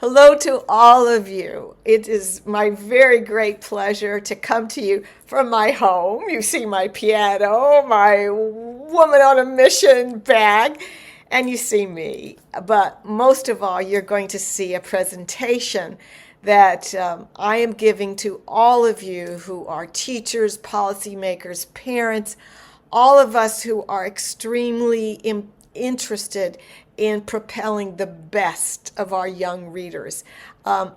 Hello to all of you. It is my very great pleasure to come to you from my home. You see my piano, my woman on a mission bag, and you see me. But most of all, you're going to see a presentation that I am giving to all of you who are teachers, policymakers, parents, all of us who are extremely interested in propelling the best of our young readers. I'm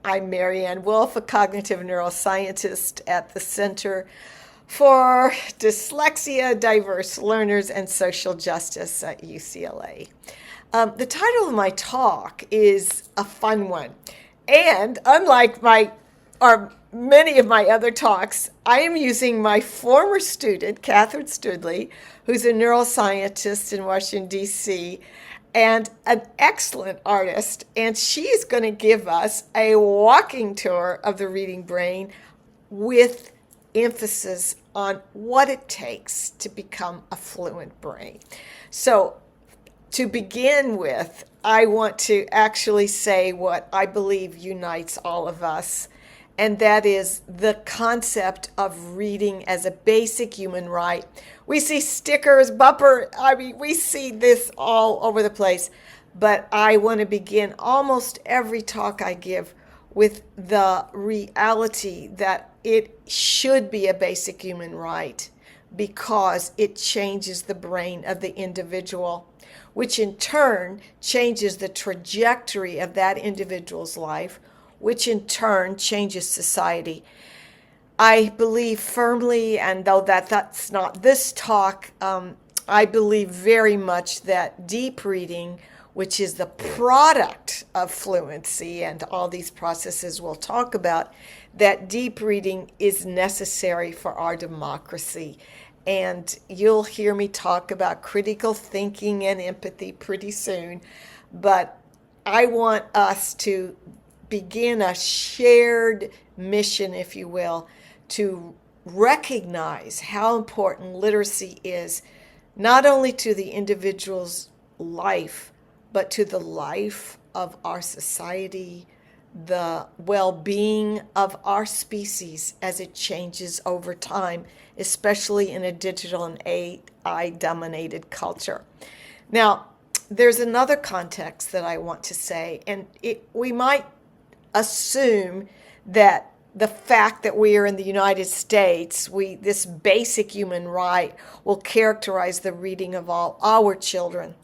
Marianne Wolf, a cognitive neuroscientist at the Center for Dyslexia, Diverse Learners, and Social Justice at UCLA. The title of my talk is a fun one. And unlike many of my other talks, I am using my former student, Catherine Studley, who's a neuroscientist in Washington, D.C., and an excellent artist. And she's going to give us a walking tour of the reading brain with emphasis on what it takes to become a fluent brain. So, to begin with, I want to actually say what I believe unites all of us, and that is the concept of reading as a basic human right. We see stickers, we see this all over the place, but I want to begin almost every talk I give with the reality that it should be a basic human right because it changes the brain of the individual, which in turn changes the trajectory of that individual's life, which in turn changes society. I believe firmly, and though that's not this talk, I believe very much that deep reading, which is the product of fluency and all these processes we'll talk about, that deep reading is necessary for our democracy. And you'll hear me talk about critical thinking and empathy pretty soon. But I want us to begin a shared mission, if you will, to recognize how important literacy is, not only to the individual's life, but to the life of our society, the well-being of our species as it changes over time, especially in a digital and AI-dominated culture. Now, there's another context that I want to say, and we might assume that the fact that we are in the United States, this basic human right will characterize the reading of all our children.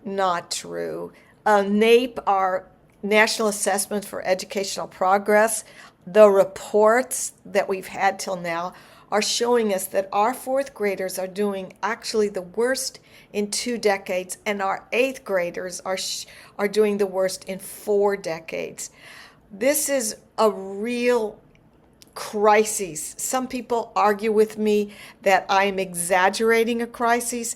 Not true. NAEP, our National Assessment for Educational Progress, the reports that we've had till now are showing us that our fourth graders are doing actually the worst in 2 decades, and our eighth graders are doing the worst in 4 decades. This is a real crisis. Some people argue with me that I'm exaggerating a crisis.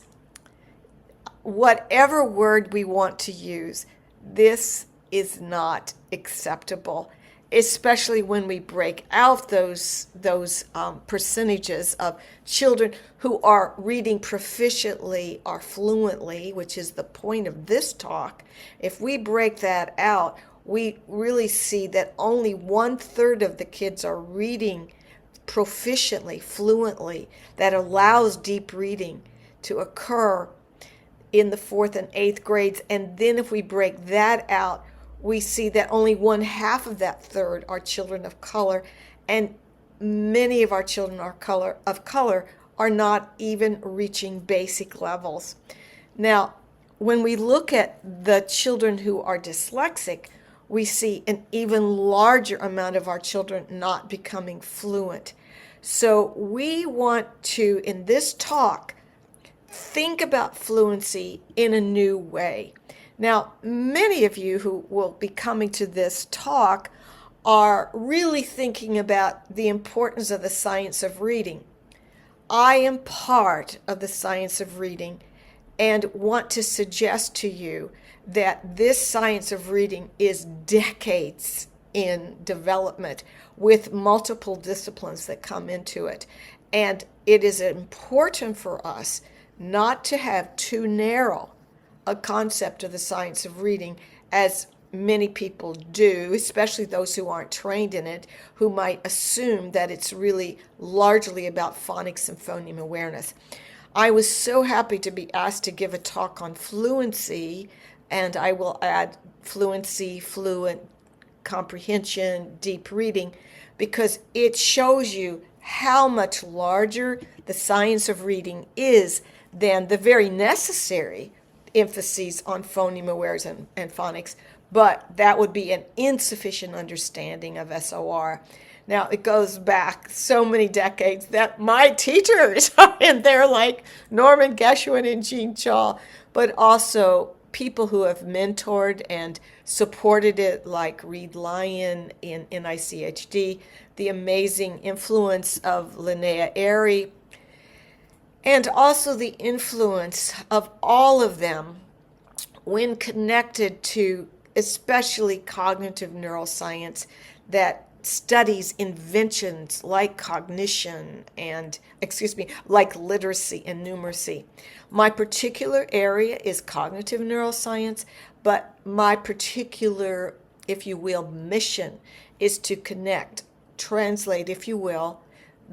Whatever word we want to use, this is not acceptable, especially when we break out those percentages of children who are reading proficiently or fluently, which is the point of this talk. If we break that out, we really see that only 1/3 of the kids are reading proficiently, fluently, that allows deep reading to occur in the 4th and 8th grades. And then if we break that out, we see that only 1/2 of that third are children of color, and many of our children of color are not even reaching basic levels. Now, when we look at the children who are dyslexic, we see an even larger amount of our children not becoming fluent. So we want to, in this talk, think about fluency in a new way. Now, many of you who will be coming to this talk are really thinking about the importance of the science of reading. I am part of the science of reading and want to suggest to you that this science of reading is decades in development with multiple disciplines that come into it. And it is important for us not to have too narrow a concept of the science of reading as many people do, especially those who aren't trained in it, who might assume that it's really largely about phonics and phoneme awareness. I was so happy to be asked to give a talk on fluency, and I will add fluency, fluent comprehension, deep reading, because it shows you how much larger the science of reading is than the very necessary emphases on phoneme awareness and phonics, but that would be an insufficient understanding of SOR. Now, it goes back so many decades that my teachers are in there, like Norman Geschwin and Jean Chaw, but also people who have mentored and supported it, like Reed Lyon in NICHD, the amazing influence of Linnea Airy, and also the influence of all of them when connected to especially cognitive neuroscience that studies inventions like cognition and, like literacy and numeracy. My particular area is cognitive neuroscience, but my particular, if you will, mission is to connect, translate, if you will,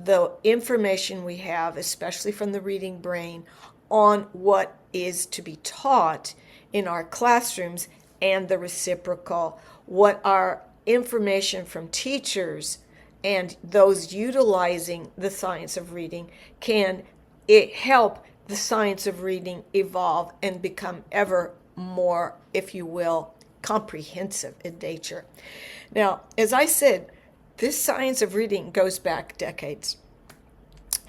the information we have, especially from the reading brain, on what is to be taught in our classrooms and the reciprocal, what our information from teachers and those utilizing the science of reading can it help the science of reading evolve and become ever more, if you will, comprehensive in nature. Now, as I said, this science of reading goes back decades.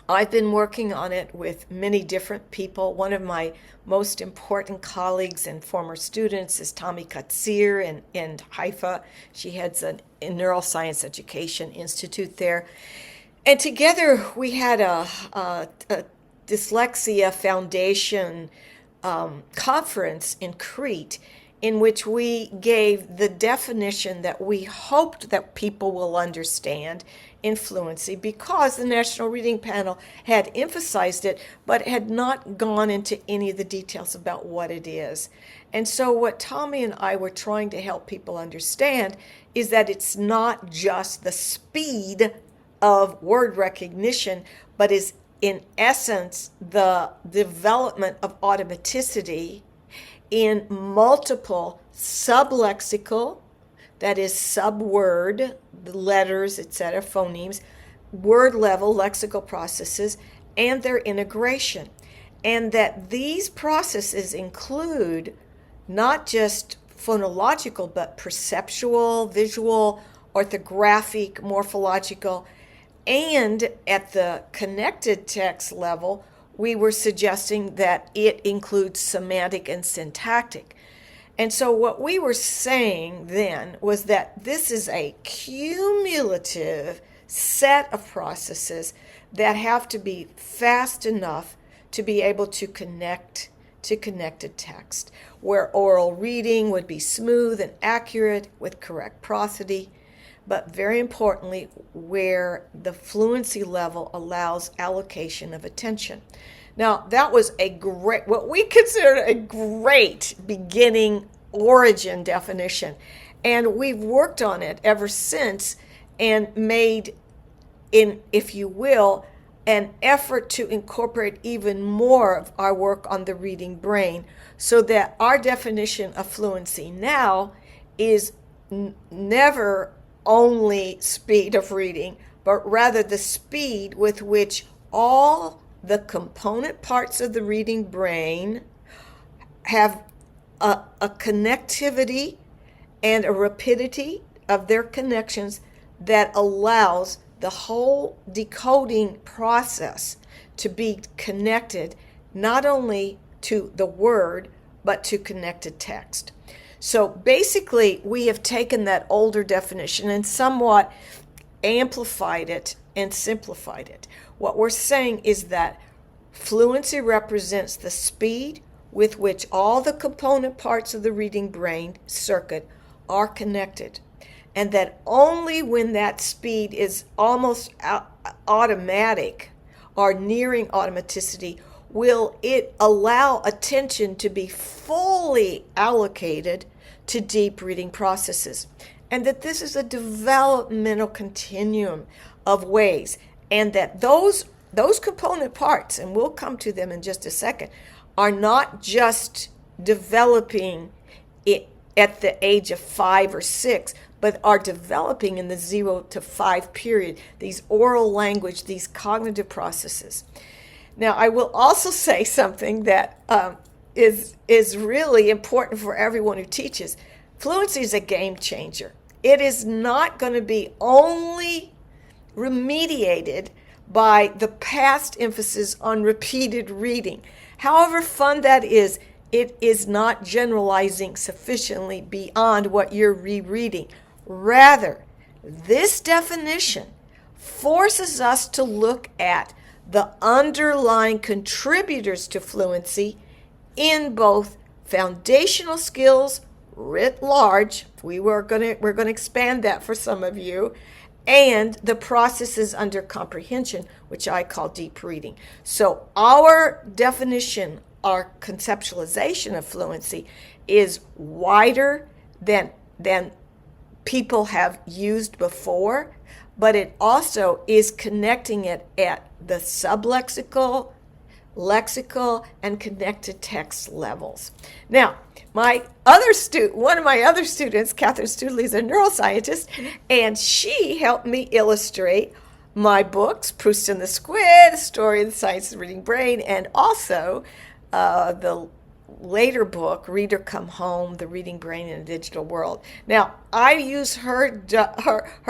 I've been working on it with many different people. One of my most important colleagues and former students is Tami Katsir in Haifa. She heads a neuroscience education institute there. And together we had a dyslexia foundation conference in Crete, in which we gave the definition that we hoped that people will understand in fluency, because the National Reading Panel had emphasized it, but had not gone into any of the details about what it is. And so what Tommy and I were trying to help people understand is that it's not just the speed of word recognition, but is in essence the development of automaticity in multiple sublexical, that is subword, the letters, etc., phonemes, word level lexical processes, and their integration. And that these processes include not just phonological, but perceptual, visual, orthographic, morphological, and at the connected text level, we were suggesting that it includes semantic and syntactic. And so what we were saying then was that this is a cumulative set of processes that have to be fast enough to be able to connect to connected text, where oral reading would be smooth and accurate with correct prosody, but very importantly, where the fluency level allows allocation of attention. Now, that was what we considered a great beginning origin definition. And we've worked on it ever since and made, if you will, an effort to incorporate even more of our work on the reading brain, so that our definition of fluency now is never only speed of reading, but rather the speed with which all the component parts of the reading brain have a connectivity and a rapidity of their connections that allows the whole decoding process to be connected not only to the word, but to connected text. So basically, we have taken that older definition and somewhat amplified it and simplified it. What we're saying is that fluency represents the speed with which all the component parts of the reading brain circuit are connected, and that only when that speed is almost automatic or nearing automaticity will it allow attention to be fully allocated to deep reading processes, and that this is a developmental continuum of ways, and that those component parts, and we'll come to them in just a second, are not just developing it at the age of 5 or 6, but are developing in the 0 to 5 period, these oral language, these cognitive processes. Now, I will also say something that is really important for everyone who teaches. Fluency is a game changer. It is not going to be only remediated by the past emphasis on repeated reading. However fun that is, it is not generalizing sufficiently beyond what you're rereading. Rather, this definition forces us to look at the underlying contributors to fluency in both foundational skills writ large, we're going to expand that for some of you, and the processes under comprehension, which I call deep reading. So our definition, our conceptualization of fluency is wider than people have used before, but it also is connecting it at the sublexical, lexical, and connected text levels. Now, one of my other students, Catherine Studley, is a neuroscientist, and she helped me illustrate my books, Proust and the Squid, A Story of the Science of the Reading Brain, and also the later book, Reader Come Home, The Reading Brain in a Digital World. Now, I use her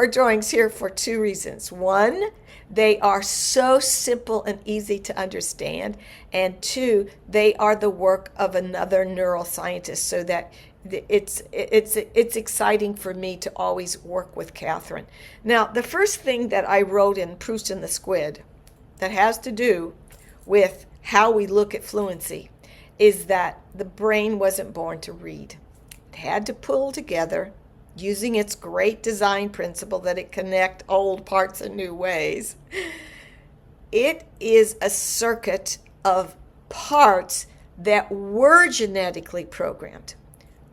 drawings here for 2 reasons. 1, they are so simple and easy to understand, and 2, they are the work of another neuroscientist, so that it's exciting for me to always work with Catherine. Now, the first thing that I wrote in Proust and the Squid that has to do with how we look at fluency is that the brain wasn't born to read. It had to pull together using its great design principle that it connect old parts in new ways. It is a circuit of parts that were genetically programmed.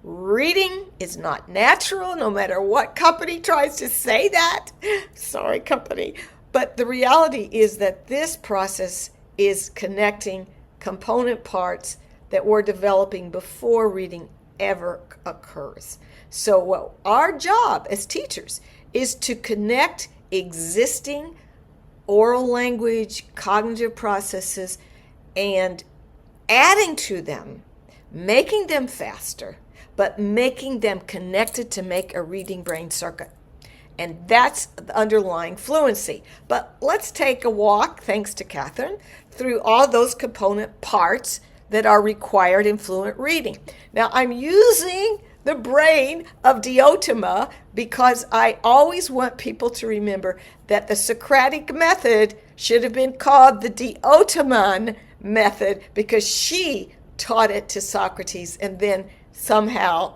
Reading is not natural, no matter what company tries to say that. Sorry, company. But the reality is that this process is connecting component parts that we're developing before reading ever occurs. So what our job as teachers is to connect existing oral language, cognitive processes, and adding to them, making them faster, but making them connected to make a reading brain circuit. And that's the underlying fluency. But let's take a walk, thanks to Catherine, through all those component parts that are required in fluent reading. Now, I'm using the brain of Diotima because I always want people to remember that the Socratic method should have been called the Diotiman method, because she taught it to Socrates and then somehow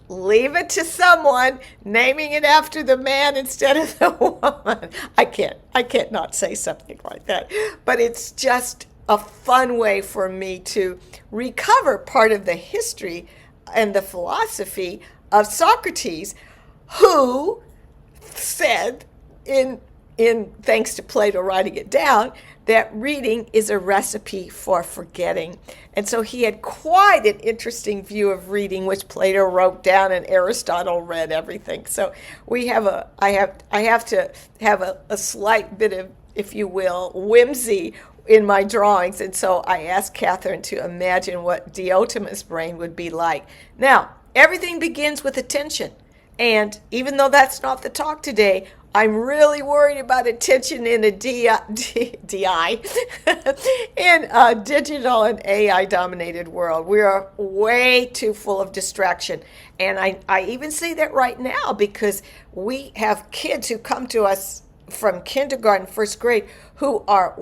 leave it to someone naming it after the man instead of the woman. I can't not say something like that, but it's just a fun way for me to recover part of the history and the philosophy of Socrates, who said in thanks to Plato writing it down, that reading is a recipe for forgetting. And so he had quite an interesting view of reading, which Plato wrote down and Aristotle read everything. So I have to have a slight bit of, if you will, whimsy in my drawings. And so I asked Catherine to imagine what Diotima's brain would be like. Now, everything begins with attention. And even though that's not the talk today, I'm really worried about attention in a in a digital and AI-dominated world. We are way too full of distraction. And I even say that right now because we have kids who come to us from kindergarten, first grade, who are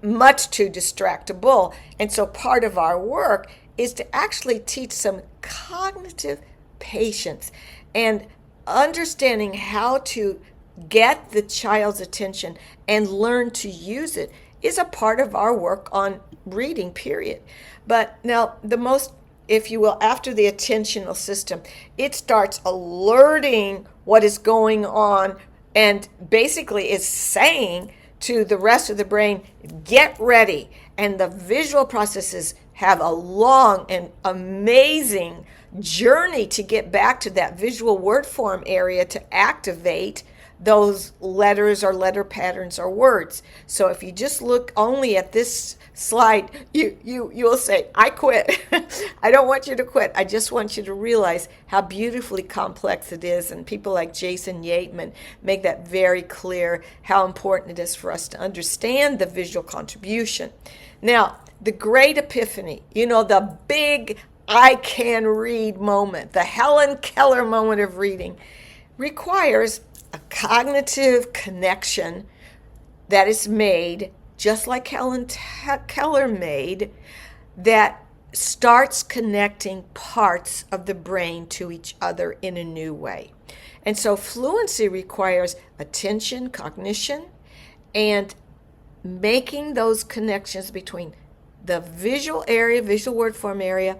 much too distractible. And so part of our work is to actually teach some cognitive patience and understanding how to get the child's attention and learn to use it is a part of our work on reading, period. But now the most if you will, after the attentional system, it starts alerting what is going on and basically is saying to the rest of the brain, get ready. And the visual processes have a long and amazing journey to get back to that visual word form area to activate those letters or letter patterns or words. So if you just look only at this slide, you'll say, I quit. I don't want you to quit. I just want you to realize how beautifully complex it is. And people like Jason Yateman make that very clear, how important it is for us to understand the visual contribution. Now, the great epiphany, the big I can read moment, the Helen Keller moment of reading, requires a cognitive connection that is made, just like Helen Keller made, that starts connecting parts of the brain to each other in a new way. And so fluency requires attention, cognition, and making those connections between the visual area, visual word form area,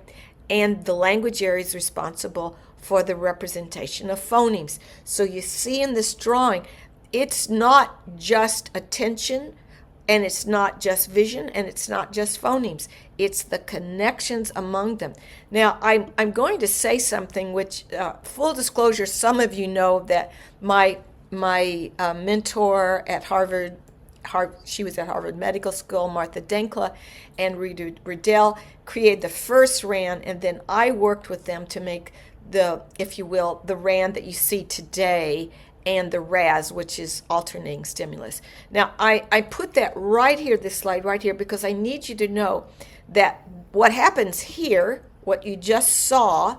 and the language areas responsible for the representation of phonemes. So you see in this drawing, it's not just attention, and it's not just vision, and it's not just phonemes. It's the connections among them. Now, I'm going to say something which, full disclosure, some of you know that my mentor at Harvard, she was at Harvard Medical School, Martha Denkla and Rita Riddell, created the first RAN, and then I worked with them to make the, if you will, the RAN that you see today and the RAS, which is alternating stimulus. Now, I put that right here, this slide right here, because I need you to know that what happens here, what you just saw,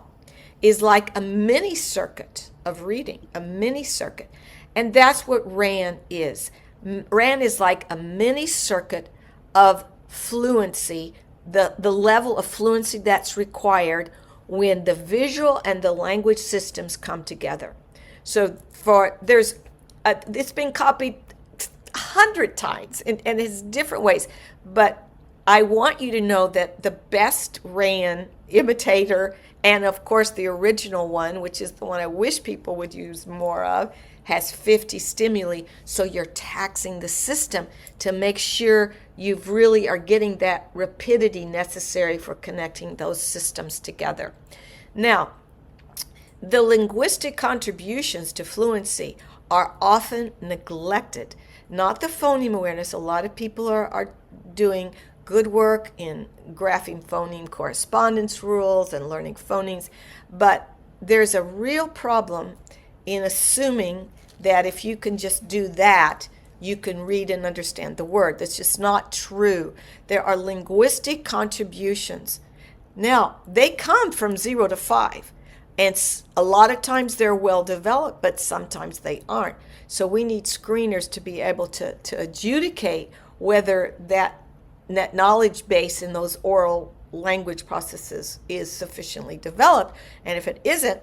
is like a mini circuit of reading, a mini circuit. And that's what RAN is. RAN is like a mini circuit of fluency, the level of fluency that's required when the visual and the language systems come together. So it's been copied 100 times and it's different ways, but I want you to know that the best RAN imitator, and of course the original one, which is the one I wish people would use more of, has 50 stimuli, so you're taxing the system to make sure you really are getting that rapidity necessary for connecting those systems together. Now, the linguistic contributions to fluency are often neglected. Not the phoneme awareness. A lot of people are doing good work in graphing phoneme correspondence rules and learning phonemes, but there's a real problem in assuming that if you can just do that, you can read and understand the word. That's just not true. There are linguistic contributions. Now, they come from 0 to 5, and a lot of times they're well developed, but sometimes they aren't. So we need screeners to be able to adjudicate whether that knowledge base in those oral language processes is sufficiently developed. And if it isn't,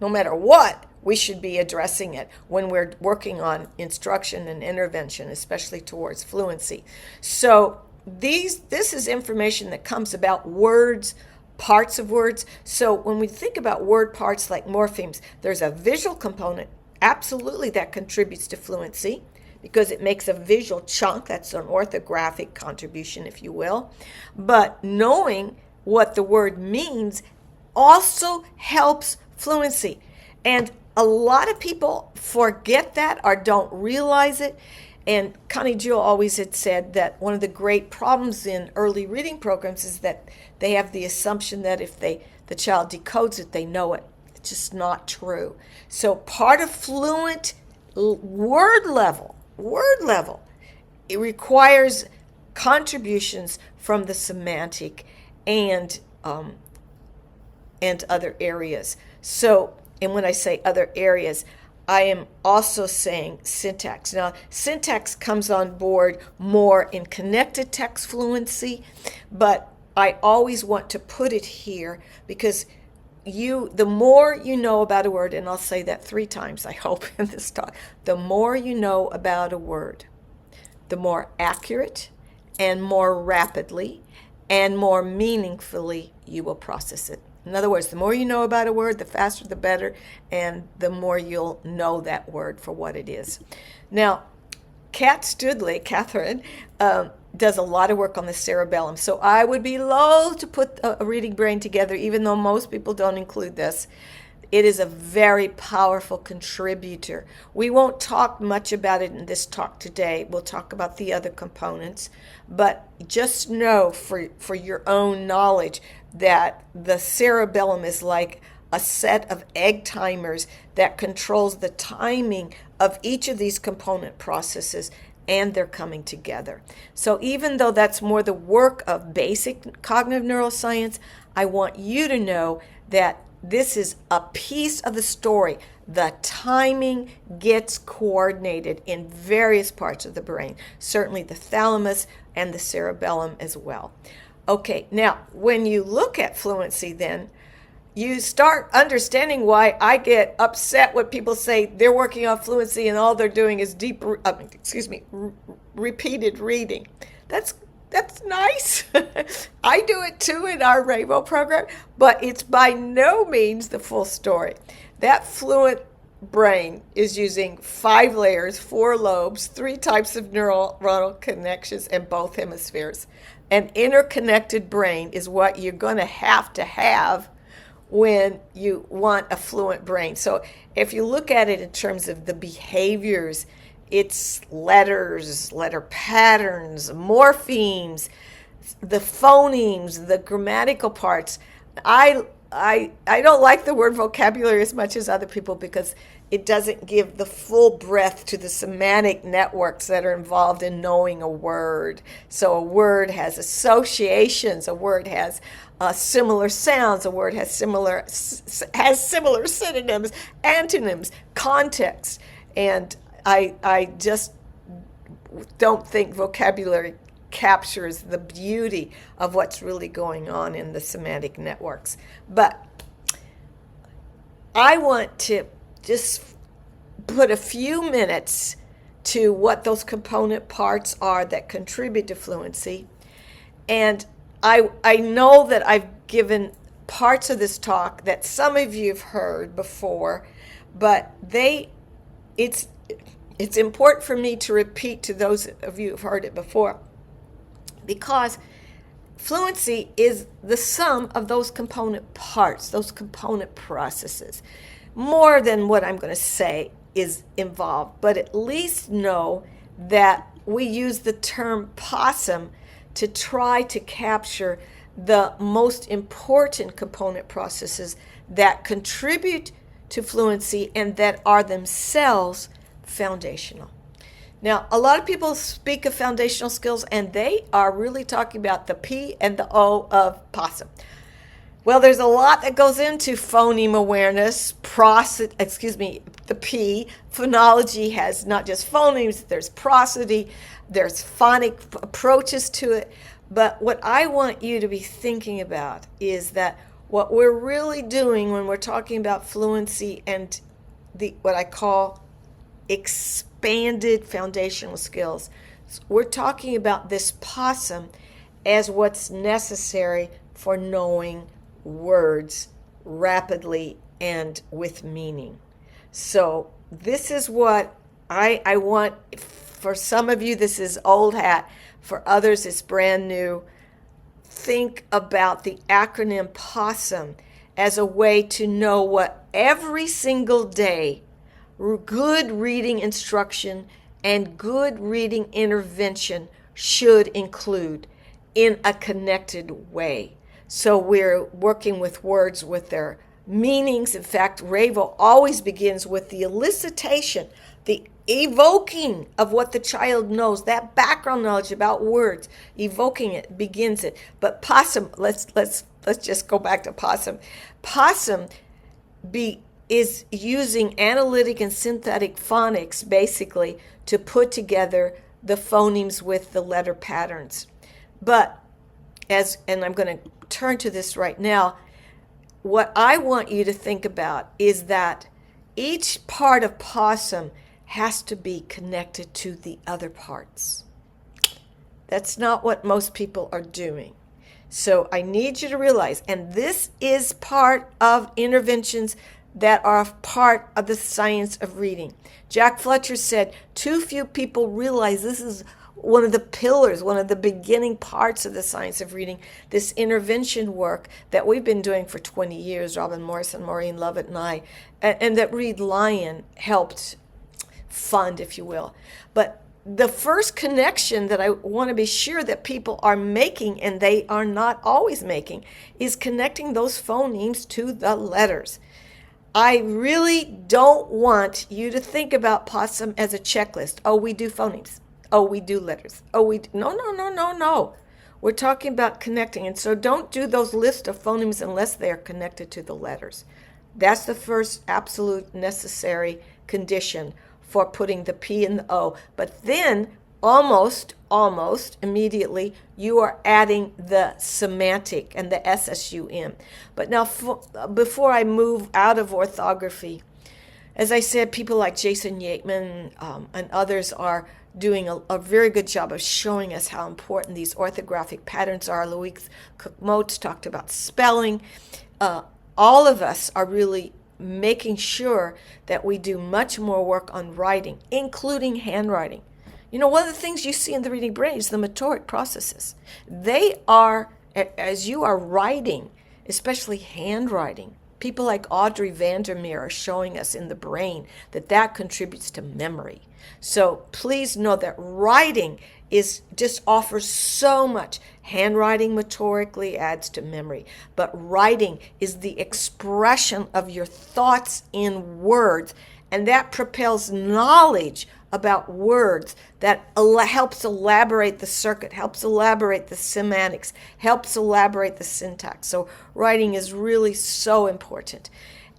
no matter what, we should be addressing it when we're working on instruction and intervention, especially towards fluency. So this is information that comes about words, parts of words. So when we think about word parts like morphemes, there's a visual component, absolutely, that contributes to fluency because it makes a visual chunk. That's an orthographic contribution, if you will. But knowing what the word means also helps fluency. And a lot of people forget that or don't realize it. And Connie Jewell always had said that one of the great problems in early reading programs is that they have the assumption that if the child decodes it, they know it. It's just not true. So part of fluent word level, it requires contributions from the semantic and other areas. So, and when I say other areas, I am also saying syntax. Now, syntax comes on board more in connected text fluency, but I always want to put it here because the more you know about a word, and I'll say that 3 times, I hope, in this talk, the more you know about a word, the more accurate and more rapidly and more meaningfully you will process it. In other words, the more you know about a word, the faster the better, and the more you'll know that word for what it is. Now, Catherine, does a lot of work on the cerebellum. So I would be loath to put a reading brain together, even though most people don't include this. It is a very powerful contributor. We won't talk much about it in this talk today. We'll talk about the other components. But just know for your own knowledge that the cerebellum is like a set of egg timers that controls the timing of each of these component processes, and they're coming together. So even though that's more the work of basic cognitive neuroscience, I want you to know that this is a piece of the story. The timing gets coordinated in various parts of the brain, certainly the thalamus and the cerebellum as well. Okay, now when you look at fluency, then you start understanding why I get upset when people say they're working on fluency and all they're doing is repeated reading. That's nice. I do it too in our RAVE-O program, but it's by no means the full story. That fluent brain is using 5 layers, 4 lobes, 3 types of neuronal connections in both hemispheres. An interconnected brain is what you're going to have when you want a fluent brain. So if you look at it in terms of the behaviors, it's letters, letter patterns, morphemes, the phonemes, the grammatical parts. I don't like the word vocabulary as much as other people because it doesn't give the full breadth to the semantic networks that are involved in knowing a word. So a word has associations, a word has similar sounds, a word has similar synonyms, antonyms, context, and I just don't think vocabulary captures the beauty of what's really going on in the semantic networks. But I want to just put a few minutes to what those component parts are that contribute to fluency. And I know that I've given parts of this talk that some of you have heard before, but it's important for me to repeat to those of you who've heard it before, because fluency is the sum of those component parts, those component processes. More than what I'm going to say is involved, but at least know that we use the term possum to try to capture the most important component processes that contribute to fluency and that are themselves foundational. Now, a lot of people speak of foundational skills and they are really talking about the P and the O of possum. Well, there's a lot that goes into phoneme awareness, the P. Phonology has not just phonemes, there's prosody, there's phonic approaches to it. But what I want you to be thinking about is that what we're really doing when we're talking about fluency and what I call expanded foundational skills, we're talking about this possum as what's necessary for knowing words rapidly and with meaning. So this is what I want. For some of you, this is old hat. For others, it's brand new. Think about the acronym POSSUM as a way to know what every single day good reading instruction and good reading intervention should include in a connected way. So we're working with words with their meanings. In fact, RAVE-O always begins with the elicitation, the evoking of what the child knows, that background knowledge about words, evoking it begins it. But possum, let's just go back to possum. Possum is using analytic and synthetic phonics basically to put together the phonemes with the letter patterns. But and I'm going to turn to this right now, what I want you to think about is that each part of possum has to be connected to the other parts. That's not what most people are doing. So I need you to realize, and this is part of interventions that are part of the science of reading. Jack Fletcher said, too few people realize this is one of the pillars, one of the beginning parts of the science of reading, this intervention work that we've been doing for 20 years, Robin Morrison, Maureen Lovett, and I, and that Reed Lyon helped fund, if you will. But the first connection that I want to be sure that people are making, and they are not always making, is connecting those phonemes to the letters. I really don't want you to think about possum as a checklist. Oh, we do phonemes. Oh, we do letters. Oh, we do. No. We're talking about connecting. And so don't do those lists of phonemes unless they are connected to the letters. That's the first absolute necessary condition for putting the P and the O. But then almost immediately you are adding the semantic and the SSUM. But now before I move out of orthography, as I said, people like Jason Yateman and others are doing a very good job of showing us how important these orthographic patterns are. Louise Cook-Moats talked about spelling. All of us are really making sure that we do much more work on writing, including handwriting. You know, one of the things you see in the reading brain is the motoric processes. They are, as you are writing, especially handwriting, people like Audrey Vandermeer are showing us in the brain that contributes to memory. So please know that writing just offers so much. Handwriting motorically adds to memory, but writing is the expression of your thoughts in words, and that propels knowledge about words that helps elaborate the circuit, helps elaborate the semantics, helps elaborate the syntax. So writing is really so important.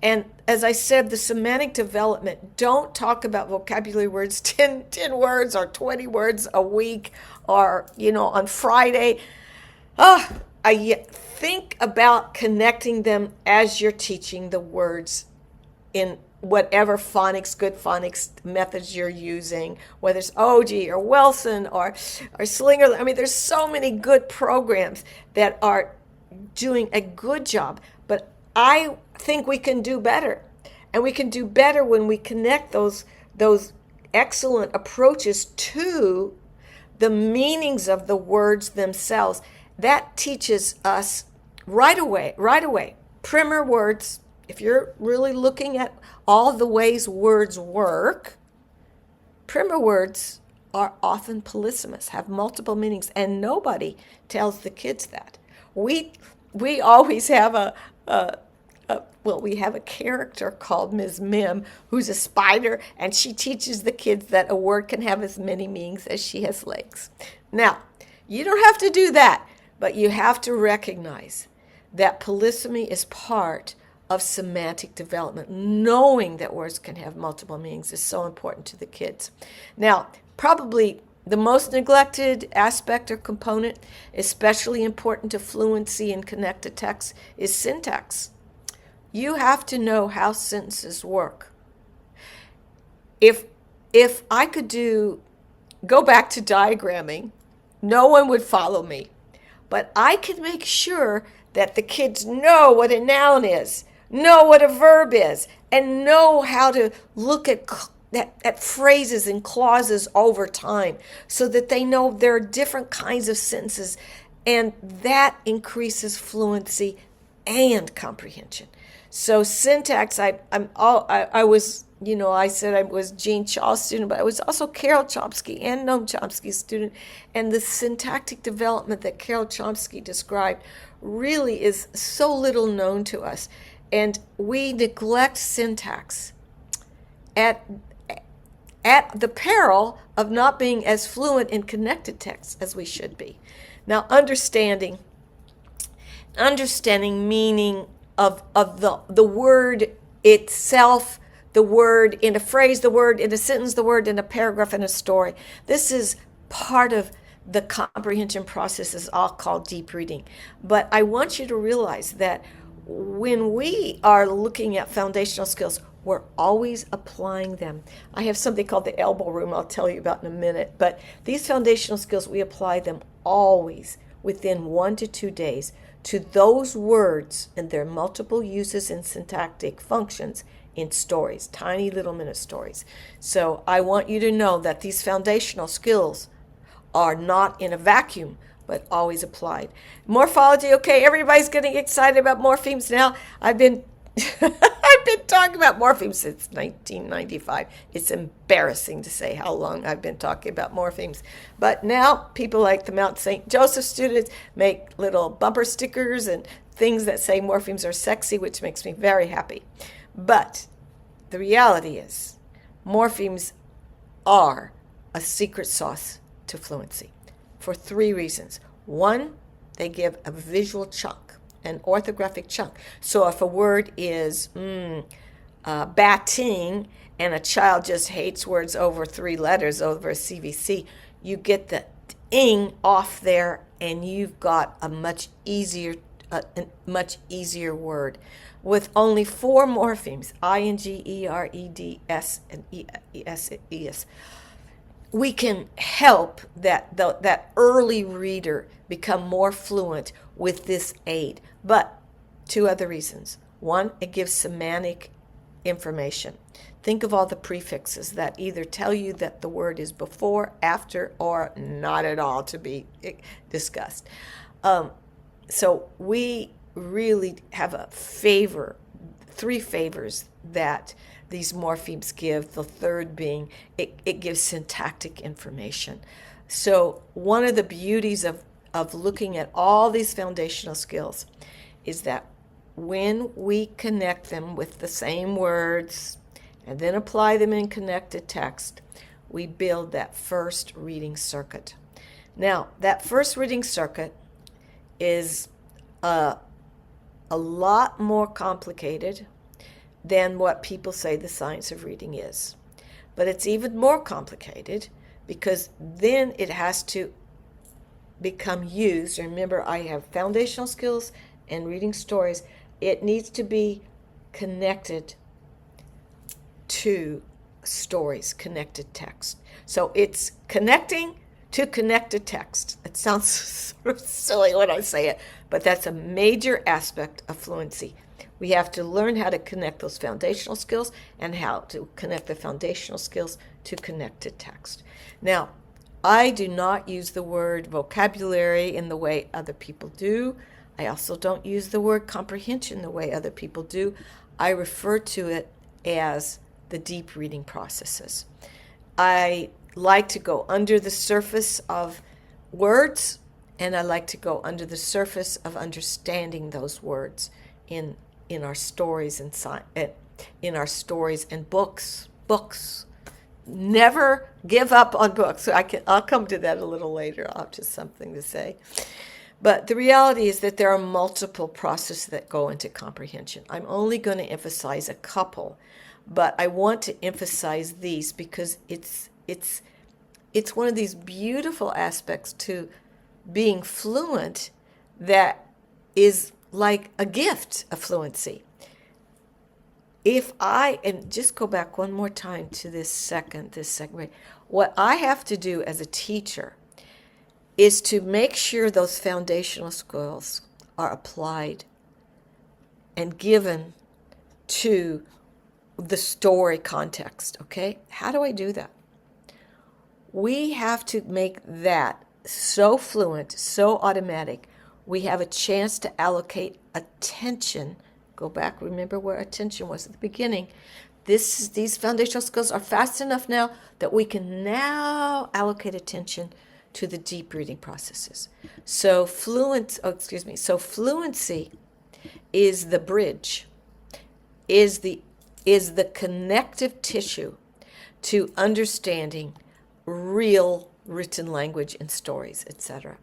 And as I said, the semantic development, don't talk about vocabulary words, 10 words or 20 words a week or, on Friday. I think about connecting them as you're teaching the words in whatever good phonics methods you're using, whether it's OG or Wilson or Slinger. I mean, there's so many good programs that are doing a good job, but I think we can do better. And we can do better when we connect those excellent approaches to the meanings of the words themselves. That teaches us right away, primer words. If you're really looking at all the ways words work, primer words are often polysemous, have multiple meanings, and nobody tells the kids that. We always have we have a character called Ms. Mim, who's a spider, and she teaches the kids that a word can have as many meanings as she has legs. Now, you don't have to do that, but you have to recognize that polysemy is part of semantic development. Knowing that words can have multiple meanings is so important to the kids. Now, probably the most neglected aspect or component, especially important to fluency and connected text, is syntax. You have to know how sentences work. If I could go back to diagramming, no one would follow me. But I could make sure that the kids know what a noun is, know what a verb is, and know how to look at phrases and clauses over time so that they know there are different kinds of sentences, and that increases fluency and comprehension. So syntax, I said I was Jean Shaw's student, but I was also Carol Chomsky and Noam Chomsky's student. And the syntactic development that Carol Chomsky described really is so little known to us. And we neglect syntax at the peril of not being as fluent in connected text as we should be. Now, understanding meaning of the word itself, the word in a phrase, the word in a sentence, the word in a paragraph, in a story. This is part of the comprehension process, is all called deep reading. But I want you to realize that when we are looking at foundational skills, we're always applying them. I have something called the elbow room I'll tell you about in a minute, but these foundational skills, we apply them always. within 1 to 2 days to those words and their multiple uses and syntactic functions in stories, tiny little minute stories. So I want you to know that these foundational skills are not in a vacuum, but always applied. Morphology, okay, everybody's getting excited about morphemes now. I've been I've been talking about morphemes since 1995. It's embarrassing to say how long I've been talking about morphemes. But now people like the Mount St. Joseph students make little bumper stickers and things that say morphemes are sexy, which makes me very happy. But the reality is morphemes are a secret sauce to fluency for 3 reasons. 1, they give a visual chunk, an orthographic chunk. So if a word is batting and a child just hates words over 3 letters over a CVC, you get the ing off there and you've got a much easier word with only 4 morphemes, ing, er, ed, s, and es. We can help that early reader become more fluent with this aid. But 2 other reasons. 1, it gives semantic information. Think of all the prefixes that either tell you that the word is before, after, or not at all to be discussed. So we really have 3 favors that these morphemes give, the 3rd being it gives syntactic information. So one of the beauties of looking at all these foundational skills is that when we connect them with the same words and then apply them in connected text, we build that first reading circuit. Now, that first reading circuit is a lot more complicated than what people say the science of reading is. But it's even more complicated because then it has to become used. Remember, I have foundational skills and reading stories. It needs to be connected to stories, connected text. So it's connecting to connected text. It sounds sort of silly when I say it, but that's a major aspect of fluency. We have to learn how to connect those foundational skills and how to connect the foundational skills to connected text. Now, I do not use the word vocabulary in the way other people do. I also don't use the word comprehension the way other people do. I refer to it as the deep reading processes. I like to go under the surface of words, and I like to go under the surface of understanding those words in our stories and in our stories and books. Never give up on books. I'll come to that a little later. I'll have just something to say. But the reality is that there are multiple processes that go into comprehension. I'm only going to emphasize a couple, but I want to emphasize these because it's one of these beautiful aspects to being fluent that is like a gift of fluency. And just go back one more time to this second, what I have to do as a teacher is to make sure those foundational skills are applied and given to the story context, okay? How do I do that? We have to make that so fluent, so automatic. We have a chance to allocate attention. Go back, remember where attention was at the beginning. These foundational skills are fast enough now that we can now allocate attention to the deep reading processes. So fluency is the bridge, is the connective tissue to understanding real written language and stories, etc.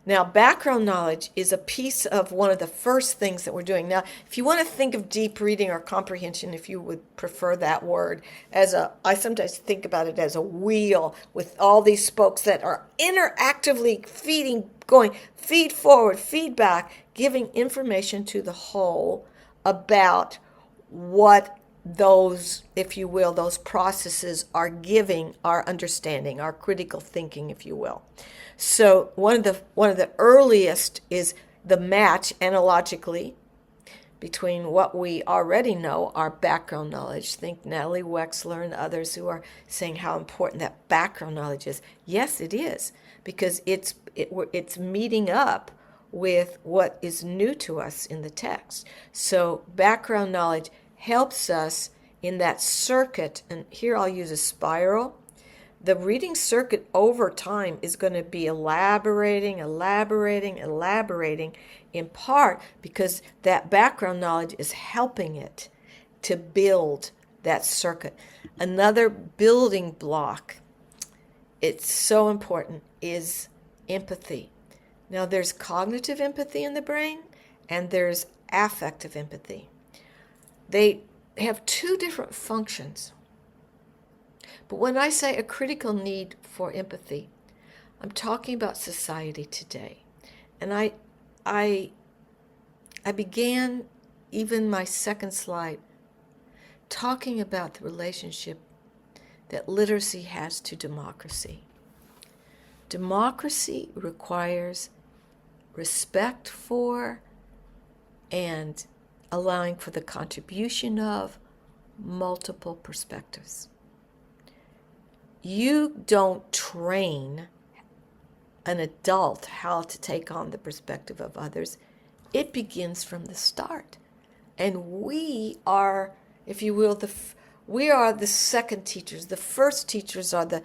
Now, background knowledge is a piece of one of the first things that we're doing. Now, if you want to think of deep reading or comprehension, if you would prefer that word, I sometimes think about it as a wheel with all these spokes that are interactively feed forward, feedback, giving information to the whole about what those, if you will, those processes are giving our understanding, our critical thinking, if you will. So one of the earliest is the match analogically between what we already know, our background knowledge. Think Natalie Wexler and others who are saying how important that background knowledge is. Yes, it is, because it's meeting up with what is new to us in the text. So background knowledge helps us in that circuit, and here I'll use a spiral. The reading circuit over time is going to be elaborating, in part because that background knowledge is helping it to build that circuit. Another building block, it's so important, is empathy. Now there's cognitive empathy in the brain and there's affective empathy. They have two different functions. But when I say a critical need for empathy, I'm talking about society today. And I began, even my second slide, talking about the relationship that literacy has to democracy. Democracy requires respect for and allowing for the contribution of multiple perspectives. You don't train an adult how to take on the perspective of others. It begins from the start. And we are, if you will, we are the second teachers. The first teachers are the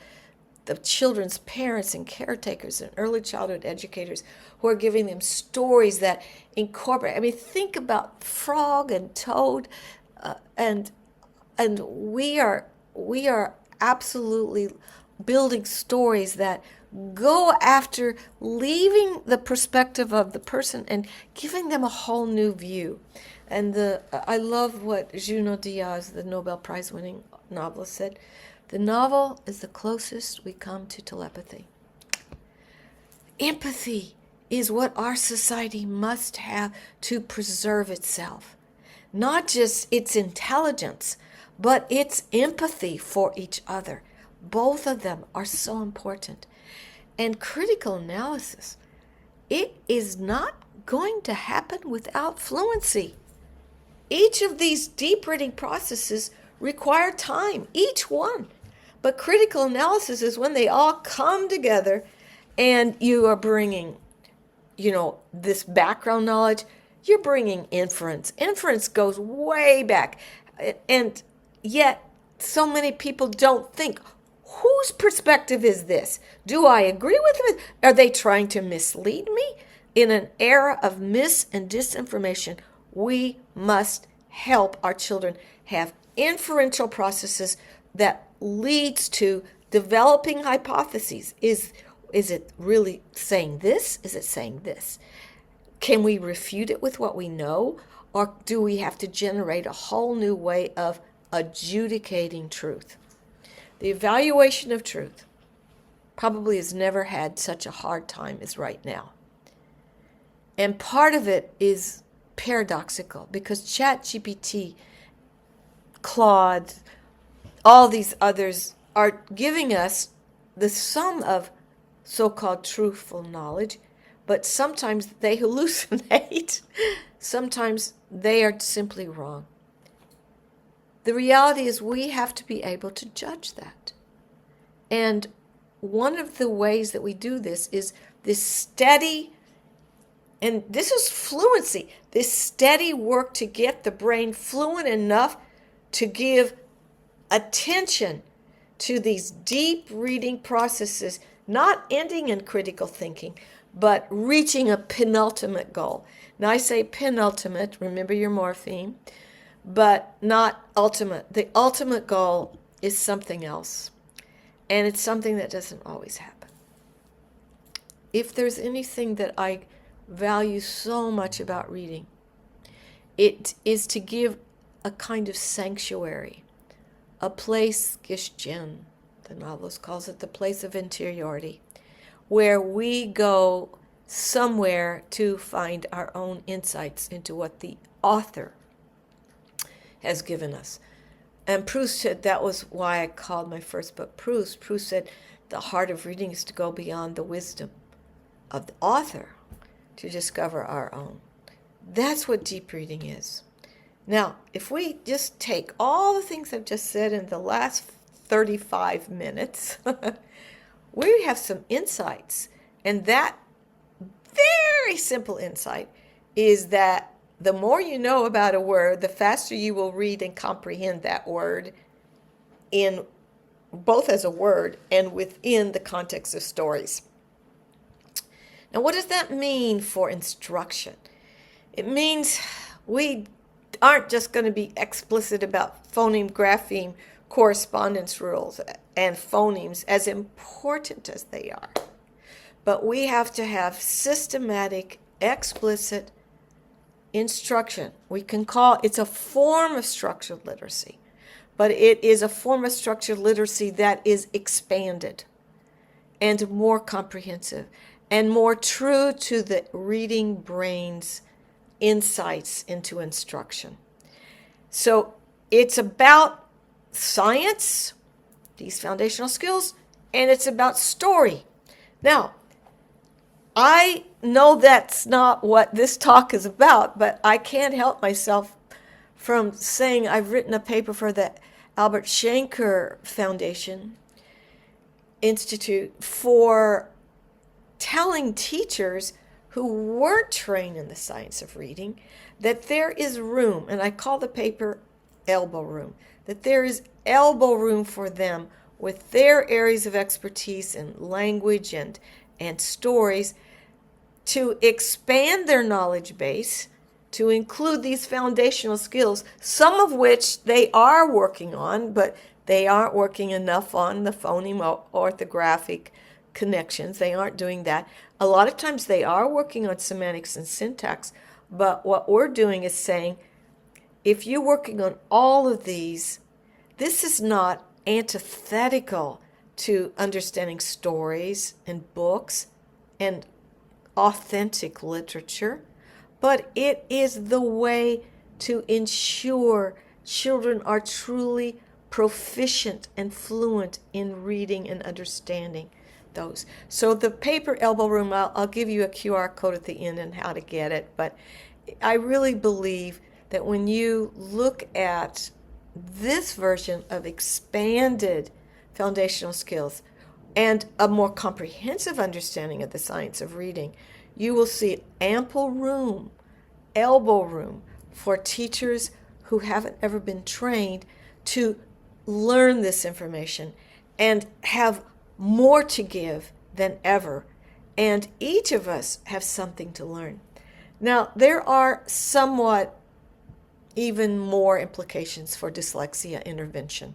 children's parents and caretakers and early childhood educators who are giving them stories that incorporate. I mean, think about frog and toad, and we are absolutely building stories that go after leaving the perspective of the person and giving them a whole new view. And I love what Junot Diaz, the Nobel Prize-winning novelist, said. The novel is the closest we come to telepathy. Empathy is what our society must have to preserve itself. Not just its intelligence, but its empathy for each other. Both of them are so important. And critical analysis, it is not going to happen without fluency. Each of these deep reading processes require time, each one. But critical analysis is when they all come together and you are bringing, this background knowledge, you're bringing inference. Inference goes way back. And yet, so many people don't think, whose perspective is this? Do I agree with it? Are they trying to mislead me? In an era of mis and disinformation, we must help our children have inferential processes that leads to developing hypotheses. Is it really saying this? Is it saying this? Can we refute it with what we know? Or do we have to generate a whole new way of adjudicating truth? The evaluation of truth probably has never had such a hard time as right now. And part of it is paradoxical because ChatGPT, Claude, all these others are giving us the sum of so-called truthful knowledge, but sometimes they hallucinate. Sometimes they are simply wrong. The reality is we have to be able to judge that. And one of the ways that we do this is this steady, and this is fluency, this steady work to get the brain fluent enough to give attention to these deep reading processes, not ending in critical thinking, but reaching a penultimate goal. Now I say penultimate, remember your morpheme, but not ultimate. The ultimate goal is something else, and it's something that doesn't always happen. If there's anything that I value so much about reading, it is to give a kind of sanctuary, a place, Gishjen, the novelist calls it the place of interiority, where we go somewhere to find our own insights into what the author has given us. And Proust said, that was why I called my first book Proust. Proust said, the heart of reading is to go beyond the wisdom of the author to discover our own. That's what deep reading is. Now, if we just take all the things I've just said in the last 35 minutes, we have some insights. And that very simple insight is that the more you know about a word, the faster you will read and comprehend that word in both as a word and within the context of stories. Now, what does that mean for instruction? It means we aren't just going to be explicit about phoneme, grapheme, correspondence rules, and phonemes, as important as they are. But we have to have systematic, explicit instruction. We can call it's a form of structured literacy, but it is a form of structured literacy that is expanded and more comprehensive and more true to the reading brain's insights into instruction. So it's about science, these foundational skills, and it's about story. Now, I know that's not what this talk is about, but I can't help myself from saying I've written a paper for the Albert Shanker Foundation Institute for telling teachers who weren't trained in the science of reading that there is room, and I call the paper elbow room, that there is elbow room for them with their areas of expertise in language and stories to expand their knowledge base to include these foundational skills, some of which they are working on, but they aren't working enough on the phoneme orthographic connections. They aren't doing that. A lot of times they are working on semantics and syntax, but what we're doing is saying, if you're working on all of these, this is not antithetical to understanding stories and books and authentic literature, but it is the way to ensure children are truly proficient and fluent in reading and understanding those. So the paper elbow room, I'll give you a QR code at the end and how to get it, but I really believe that when you look at this version of expanded foundational skills and a more comprehensive understanding of the science of reading, you will see ample room, elbow room, for teachers who haven't ever been trained to learn this information and have more to give than ever. And each of us have something to learn. Now, there are somewhat even more implications for dyslexia intervention.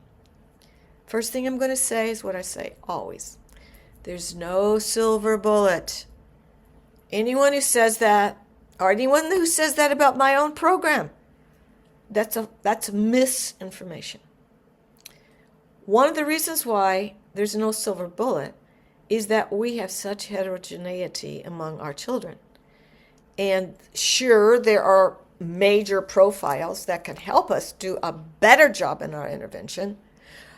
First thing I'm going to say is what I say always. There's no silver bullet. Anyone who says that, or anyone who says that about my own program, that's misinformation. One of the reasons why there's no silver bullet is that we have such heterogeneity among our children. And sure, there are major profiles that can help us do a better job in our intervention.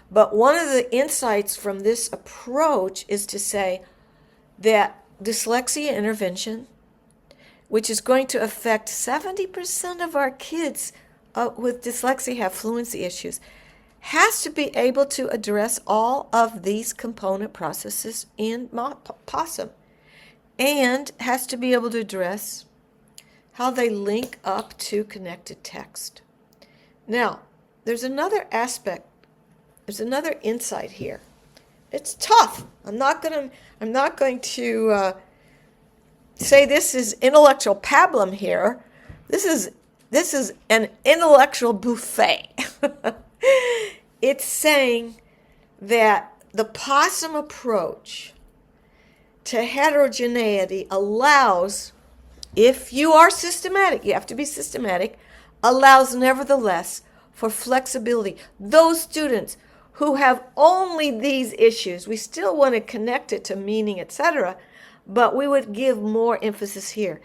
But one of the insights from this approach is to say that dyslexia intervention, which is going to affect 70% of our kids with dyslexia have fluency issues, has to be able to address all of these component processes in POSSUM, and has to be able to address how they link up to connected text. Now, there's another aspect, there's another insight here. It's tough. I'm not going to say this is intellectual pablum here. This is an intellectual buffet. It's saying that the POSSUM approach to heterogeneity allows, if you are systematic, you have to be systematic, allows nevertheless for flexibility. Those students who have only these issues, we still want to connect it to meaning, etc., but we would give more emphasis here.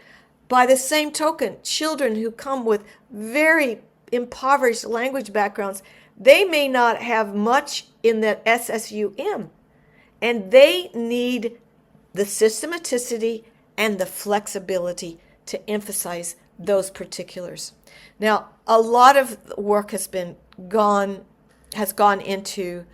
By the same token, children who come with very impoverished language backgrounds they may not have much in that SSUM, and they need the systematicity and the flexibility to emphasize those particulars. Now, a lot of work has gone into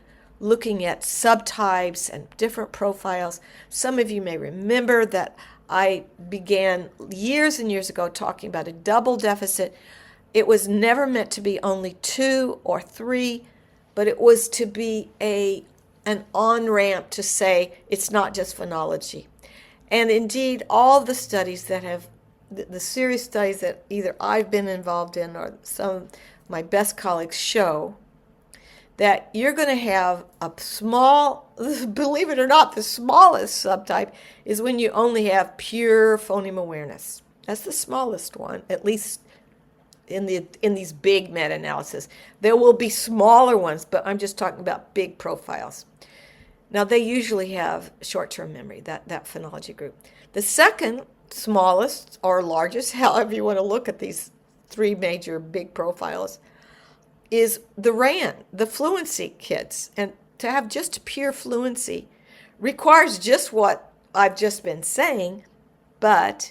looking at subtypes and different profiles. Some of you may remember that I began years and years ago talking about a double deficit. It was never meant to be only 2 or 3, but it was to be an on-ramp to say it's not just phonology. And indeed, all the studies that have, the serious studies that either I've been involved in or some of my best colleagues show that you're going to have a small, believe it or not, the smallest subtype is when you only have pure phoneme awareness. That's the smallest one, at least in these big meta-analysis. There will be smaller ones, but I'm just talking about big profiles. Now, they usually have short-term memory, that phonology group. The second smallest or largest, however you want to look at these 3 major big profiles, is the RAN, the fluency kids. And to have just pure fluency requires just what I've just been saying, but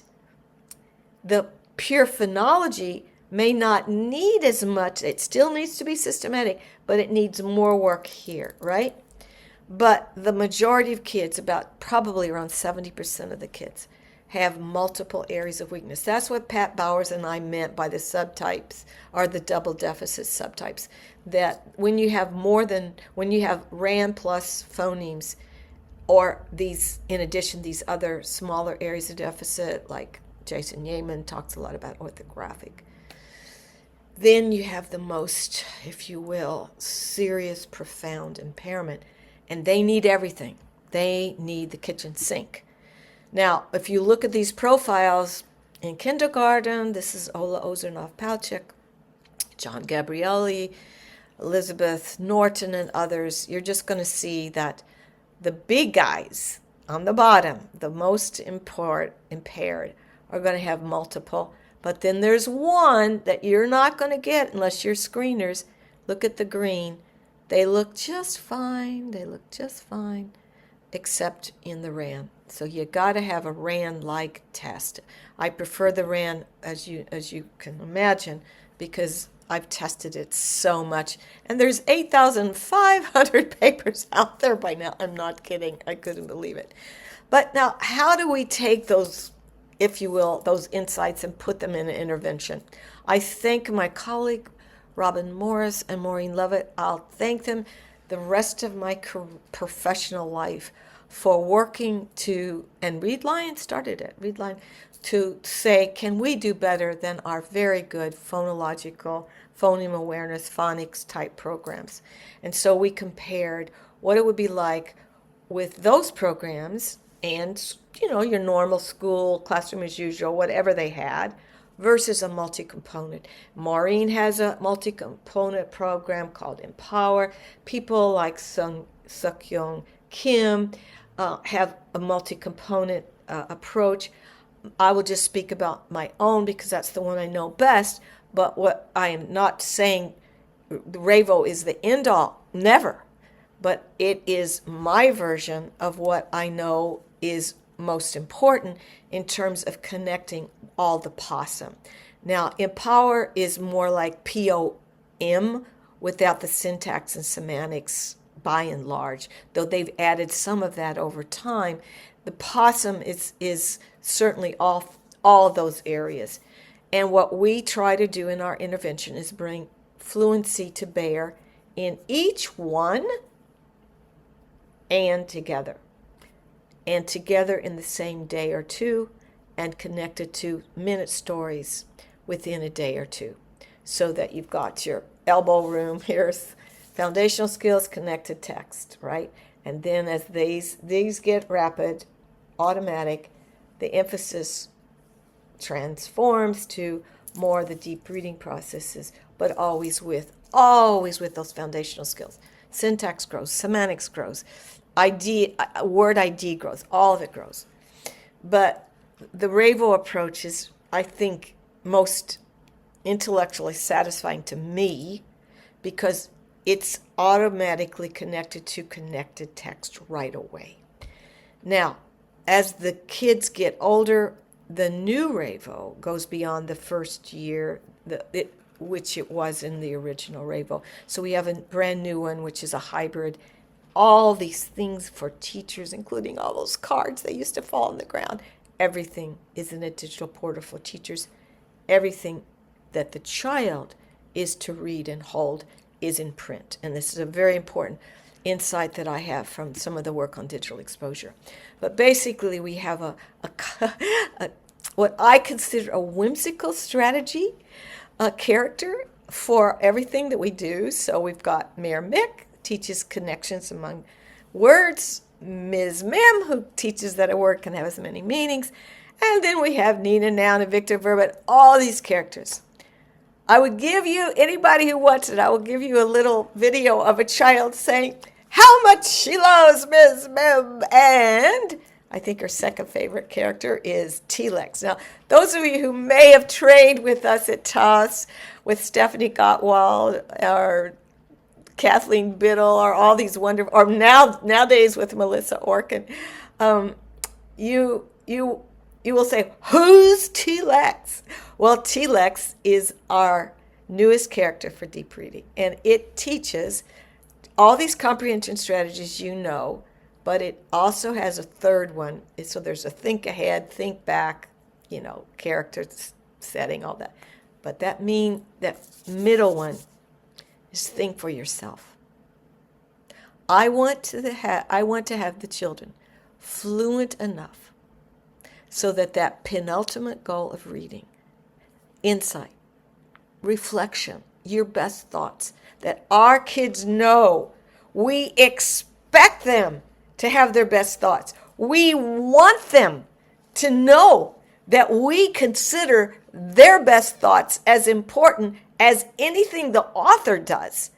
the pure phonology may not need as much. It still needs to be systematic, but it needs more work here, right? But the majority of kids, about probably around 70% of the kids, have multiple areas of weakness. That's what Pat Bowers and I meant by the subtypes, or the double deficit subtypes, that when you have RAN plus phonemes, or these, in addition, these other smaller areas of deficit, like Jason Yeaman talks a lot about orthographic, then you have the most, if you will, serious, profound impairment, and they need everything. They need the kitchen sink. Now, if you look at these profiles in kindergarten, this is Ola Ozernoff-Palchik, John Gabrielli, Elizabeth Norton, and others, you're just going to see that the big guys on the bottom, the most impaired, are going to have multiple. But then there's one that you're not going to get unless you're screeners. Look at the green. They look just fine. Except in the RAN. So you got to have a RAN-like test. I prefer the RAN, as you can imagine, because I've tested it so much. And there's 8,500 papers out there by now. I'm not kidding. I couldn't believe it. But now, how do we take those, if you will, those insights and put them in an intervention? I thank my colleague, Robin Morris and Maureen Lovett. I'll thank them the rest of my professional life for working to, and Readline started it, Readline, to say, can we do better than our very good phonological, phoneme awareness, phonics type programs? And so we compared what it would be like with those programs and, your normal school, classroom as usual, whatever they had, versus a multi-component. Maureen has a multi-component program called Empower. People like Suk-Young Kim have a multi-component approach. I will just speak about my own because that's the one I know best, but what I am not saying the RAVE-O is the end-all, never, but it is my version of what I know is most important in terms of connecting all the possum. Now, Empower is more like POM without the syntax and semantics by and large, though they've added some of that over time. The possum is certainly all of those areas. And what we try to do in our intervention is bring fluency to bear in each one and together in the same day or two, and connected to minute stories within a day or two, so that you've got your elbow room, here's foundational skills, connected text, right? And then as these get rapid, automatic, the emphasis transforms to more the deep reading processes, but always with those foundational skills. Syntax grows, semantics grows, word ID grows, all of it grows. But the RAVE-O approach is, I think, most intellectually satisfying to me, because it's automatically connected to connected text right away. Now, as the kids get older, the new RAVE-O goes beyond the first year, which it was in the original RAVE-O. So we have a brand new one, which is a hybrid. All these things for teachers, including all those cards that used to fall on the ground. Everything is in a digital portal for teachers. Everything that the child is to read and hold is in print. And this is a very important insight that I have from some of the work on digital exposure. But basically, we have a what I consider a whimsical strategy, a character for everything that we do. So we've got Mayor Mick, teaches connections among words, Ms. Mim, who teaches that a word can have as many meanings, and then we have Nina, noun, and Victor, verb, and all these characters. I would give you, anybody who wants it, I will give you a little video of a child saying how much she loves Ms. Mim, and I think her second favorite character is T-Lex. Now, those of you who may have trained with us at TOS, with Stephanie Gottwald, or Kathleen Biddle, or all these wonderful, or nowadays with Melissa Orkin, you will say, who's T-Lex? Well, T-Lex is our newest character for deep reading, and it teaches all these comprehension strategies you know, but it also has a third one. So there's a think ahead, think back, character setting, all that. But that middle one is think for yourself. I want to have the children fluent enough so that penultimate goal of reading, insight, reflection, your best thoughts, that our kids know we expect them to have their best thoughts. We want them to know that we consider their best thoughts as important as anything the author does.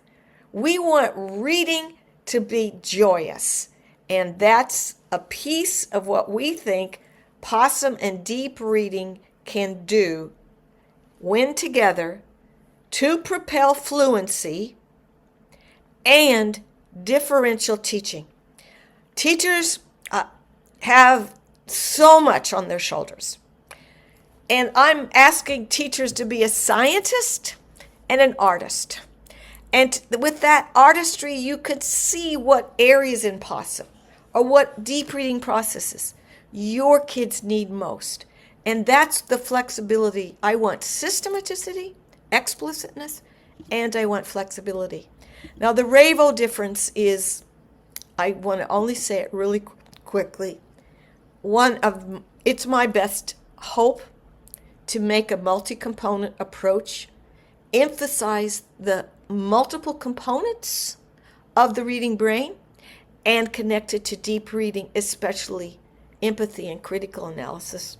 We want reading to be joyous. And that's a piece of what we think possum and deep reading can do when together to propel fluency and differential teaching. Teachers have so much on their shoulders. And I'm asking teachers to be a scientist and an artist. And with that artistry, you could see what areas in possum or what deep reading processes your kids need most. And that's the flexibility. I want systematicity, explicitness, and I want flexibility. Now, the RAVE-O difference is, I want to only say it really quickly. It's my best hope to make a multi-component approach, emphasize the multiple components of the reading brain, and connect it to deep reading, especially empathy and critical analysis.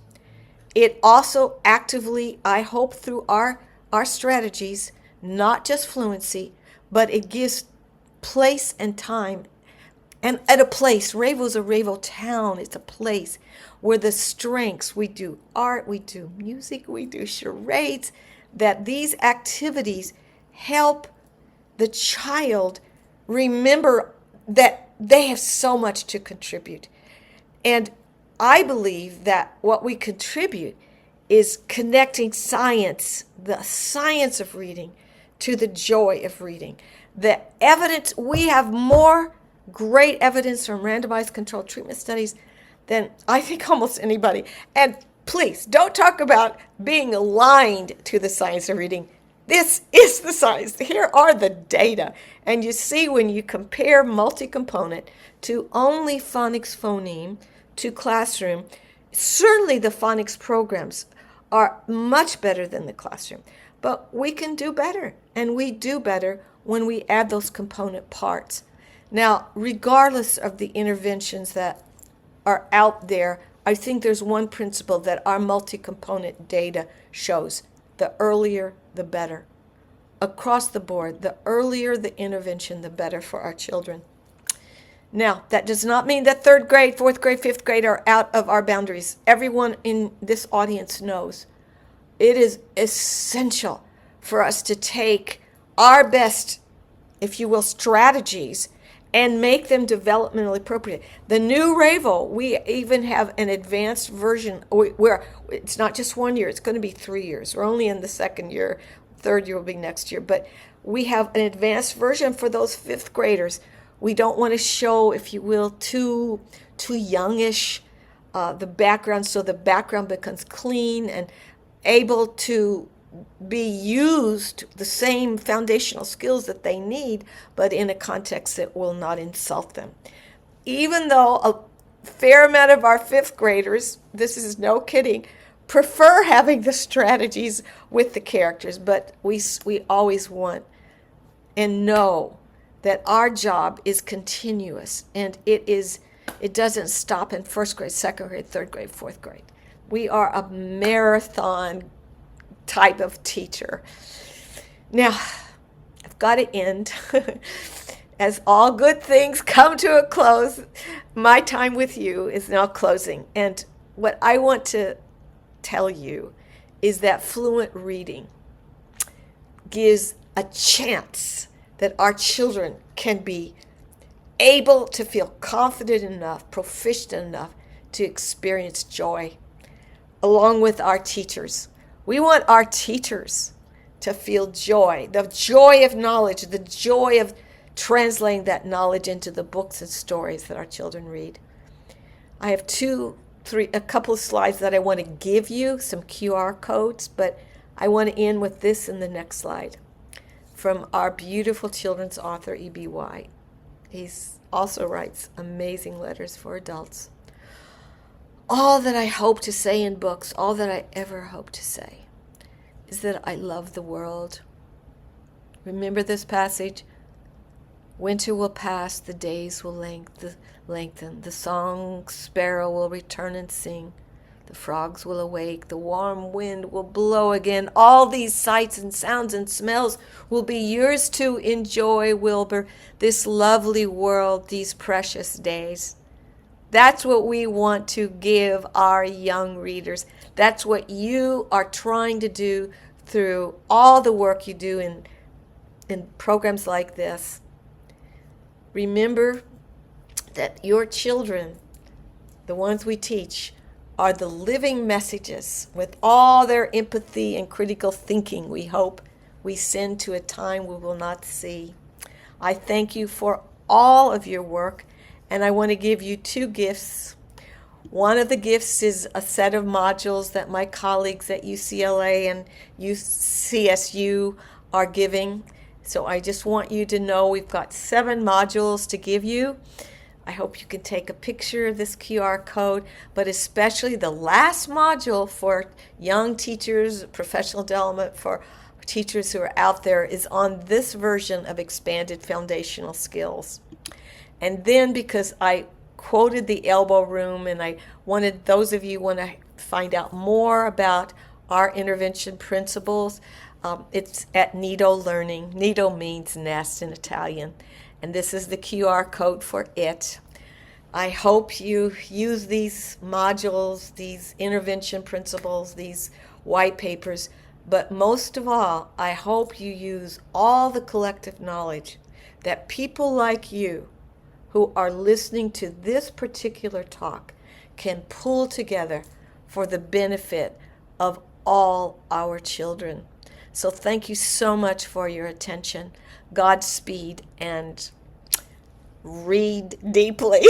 It also actively, I hope through our strategies, not just fluency, but it gives place and time. And at a place, RAVE-O is a RAVE-O town. It's a place where the strengths, we do art, we do music, we do charades, that these activities help the child remember that they have so much to contribute. And I believe that what we contribute is connecting science, the science of reading, to the joy of reading. The evidence, we have more great evidence from randomized controlled treatment studies than I think almost anybody. And please, don't talk about being aligned to the science of reading. This is the science. Here are the data. And you see when you compare multi-component to only phonics phoneme to classroom, certainly the phonics programs are much better than the classroom. But we can do better, and we do better when we add those component parts. Now, regardless of the interventions that are out there, I think there's one principle that our multi-component data shows. The earlier, the better. Across the board, the earlier the intervention, the better for our children. Now, that does not mean that third grade, fourth grade, fifth grade are out of our boundaries. Everyone in this audience knows it is essential for us to take our best if you will, strategies and make them developmentally appropriate. The new RAVE-O, we even have an advanced version where it's not just 1 year, it's going to be 3 years. We're only in the second year, third year will be next year, but we have an advanced version for those fifth graders. We don't want to show, if you will, too youngish the background, so the background becomes clean and able to be used, the same foundational skills that they need, but in a context that will not insult them. Even though a fair amount of our fifth graders, this is no kidding, prefer having the strategies with the characters, but we always want and know that our job is continuous, and it doesn't stop in first grade, second grade, third grade, fourth grade. We are a marathon type of teacher. Now, I've got to end. As all good things come to a close, my time with you is now closing. And what I want to tell you is that fluent reading gives a chance that our children can be able to feel confident enough, proficient enough to experience joy, along with our teachers. We want our teachers to feel joy, the joy of knowledge, the joy of translating that knowledge into the books and stories that our children read. I have a couple of slides that I want to give you, some QR codes, but I want to end with this in the next slide from our beautiful children's author, E.B. White. He also writes amazing letters for adults. All that I hope to say in books, all that I ever hope to say, is that I love the world. Remember this passage? Winter will pass, the days will lengthen, the song sparrow will return and sing, the frogs will awake, the warm wind will blow again. All these sights and sounds and smells will be yours to enjoy, Wilbur, this lovely world, these precious days. That's what we want to give our young readers. That's what you are trying to do through all the work you do in programs like this. Remember that your children, the ones we teach, are the living messages with all their empathy and critical thinking we hope we send to a time we will not see. I thank you for all of your work, and I want to give you 2 gifts. One of the gifts is a set of modules that my colleagues at UCLA and UCSU are giving. So I just want you to know we've got 7 modules to give you. I hope you can take a picture of this QR code, but especially the last module for young teachers, professional development for teachers who are out there, is on this version of Expanded Foundational Skills. And then, because I quoted the Elbow Room, and I wanted those of you who want to find out more about our intervention principles, it's at Nido Learning. Nido means nest in Italian, and this is the QR code for it. I hope you use these modules, these intervention principles, these white papers, but most of all, I hope you use all the collective knowledge that people like you who are listening to this particular talk can pull together for the benefit of all our children. So thank you so much for your attention. Godspeed, and read deeply.